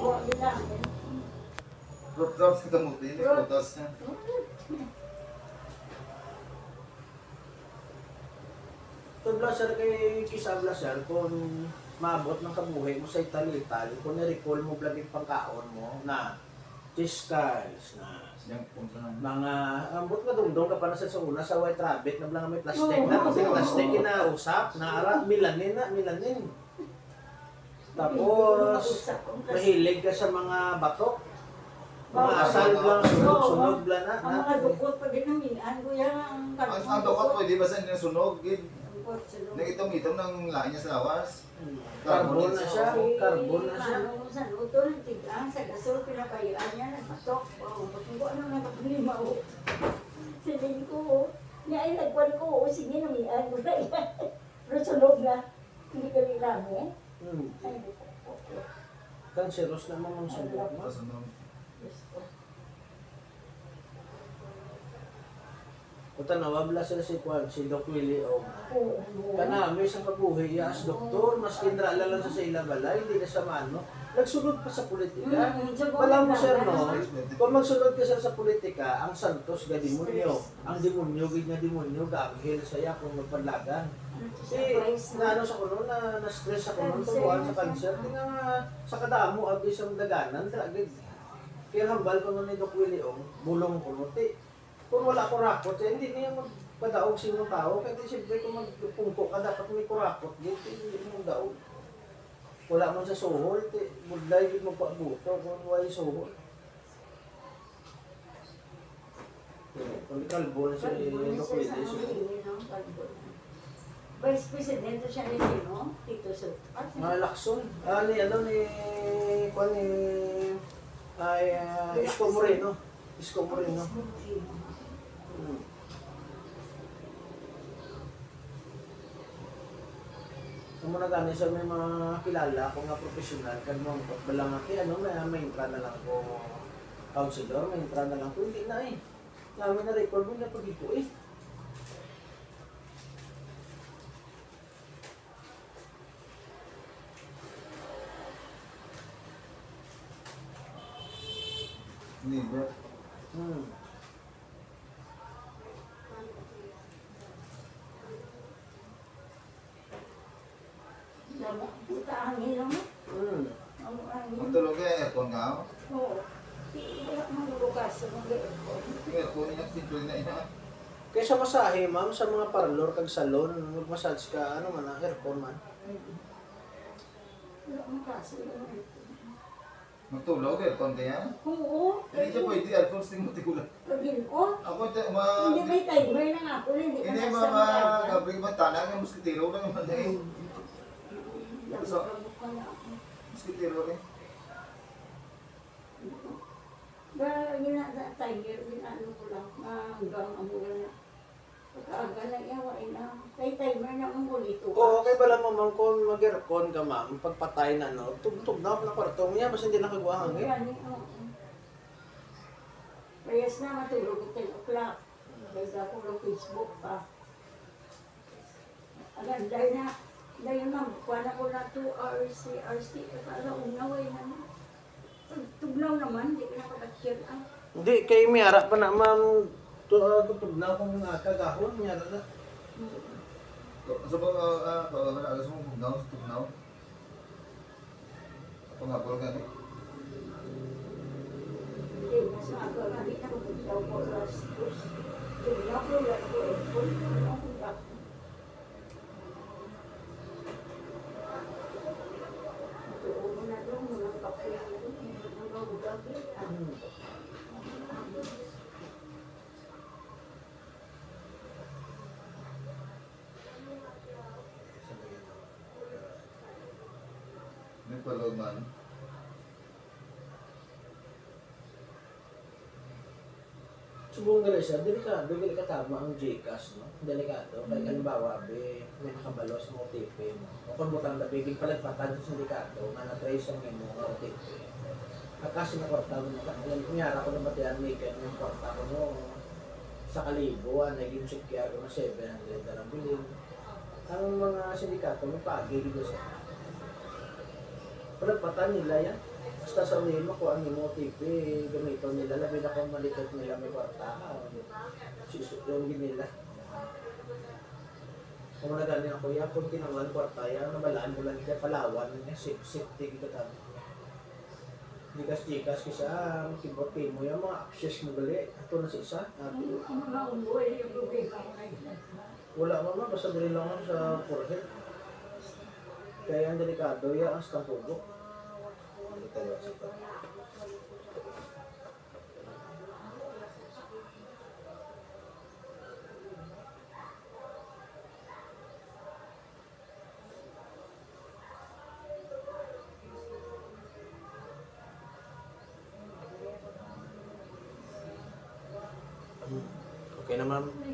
Huwag nila. Drops kita mo, hindi putas niya. Ito blasar kay Kisa Blasar, kung maabot ng kabuhay mo sa Italital, kung na-recall mo blaging pangkaon mo na disguise na Yung punta na. mga ambot nga dungdong ka pa na sa una sa White Rabbit na blang may plastic na kasi plastic kinausap na ara milanin. Tapos mahilig ka sa mga batok. Mga asal lang, sunog lang na. Ang mga dukot pa ginamihan ko yan Ang dokot po, di ba sa sunog? Nag-itong-itong ng lain niya sa lawas. Carbon na siya. Carbon na siya. Sa luto ng tiglang, sa gasol, pinakayaan niya, nagpatok. Kung ano nakapalima ko. Sabihin ko, niya ay nagpan ko, sige namihan ko na yan. Pero sunog na, hindi ka nilami. Ay, Kanseros naman ang sunog mo. Sunog. Kuta nawabla sila si Juan, si Doc Willie O. Kanami sa kabuhi, as doktor, mas kinrala lang sa ila balay, hindi na sa mano. Nagsunod pa sa politika. Wala mo sir, no? Kung magsunod ka sir sa politika, ang santos ga demonyo. Ang demonyo, gina demonyo, ga-anghel saya kung magpanlagan. Na ano sa kuno, na-stress ako nung tubuhan sa cancer. Tingnan nga, sa kadamo, abi sa daganan, tragid. Kaya hambal ko nun ni Doc Willie O, bulong ko nun, kung wala ko rakot, hindi niya magpadaog sinong tao. Kaya siyempre kung magpungko ka, dapat may kurakot. Hindi mo daog. Wala man sa suhol, budlay din magpabuto kung wala yung suhol. Kung kalbo na siya, nakwede siya. Vice Presidente siya ni Sino, Tito Soto. Mga Lacson. Isko Moreno. Isko Moreno. Kung muna gani sa may mga kilala kung nga profesional, kan mo balang ati, may intra na lang ko counselor, may intra na lang ko, hindi na eh. Namin na record mo na pag-ipo eh. Liver. Puta hangin lang mo. Ang tulog ay aircon ka? Oo. Wala mga lugas sa mga aircon. Aircon niya, simple na ina. Kaya sa masahe, ma'am, sa mga parlor kag salon, mag-massage ka, aircon man. Wala mga klase. Magtulog, aircon kaya? Oo. Hindi siya pwede, aircon sa mutikulan. Pag-ino. Ako, Hindi may timer na nga po. Hindi ka hindi nasa mga mga gabring bantana, yung muskitero lang naman eh. Muskitero rin. Tiger, ginano ko lang. Hanggang ang mula na. Pagkaaga na iyawain na. May timer na ang mulito. Oo, okay pala mo, ma'am, kung mag-aircon ka, ma'am, pagpatay na, tugtog na ako na kwarto niya, basta hindi nakagawa hangin. Parehas na matulog at 10 o'clock. Kaya ako ng Facebook pa. Agad, dahil na, kuha na ko na 2 hours, 3 hours, unaway na na. Tugnaw naman, hindi ka nakapag-check out. Hindi, kay Miara pa na, ma'am, tugnaw kung kagahon, Miara na. So, alas mo tugnaw? Pangapol ka rin? Hindi, mas maaga nga, hindi na kapag-daw ko alas 2. Tugnaw ko, wala ko aircon, wala akong back. Tuon mo na doon, walang kape. Walang gabi. May palog man. Subong gali siya, delikado tama ang Gcash, no? Delikado. Kaya halimbawa, may nakabalos mo OTP mo. O kung butang na bibig palagpatan sa delikado, na na-trace ang imo ng OTP. Kasi na kwarta mo na, kunyara ko na batihan may kaya yung kwarta ko mo sa kalibo, naging secure ko na 700 na lang bilhin. Ang mga sindikato, may pagi dito sa Palagpatan nila yan. Basta sabihin mo kung ano mo TV, gamito nila, labi na kung malikot nila may kwarta. Yung nila. Kung wala galing ako, ya, kung tinangan kwarta, ya, nabalaan mo lang niya, palawan niya, safety kita tabi. Jikas-jikas kisa, kibot-kimo mo yung mga access mo gali. Ito na sa isa. Wala mama, basta dali lang ako sa forehead. Kaya ang delikado, ya, ang stampugo. Hindi tayo sa ito. Okay naman.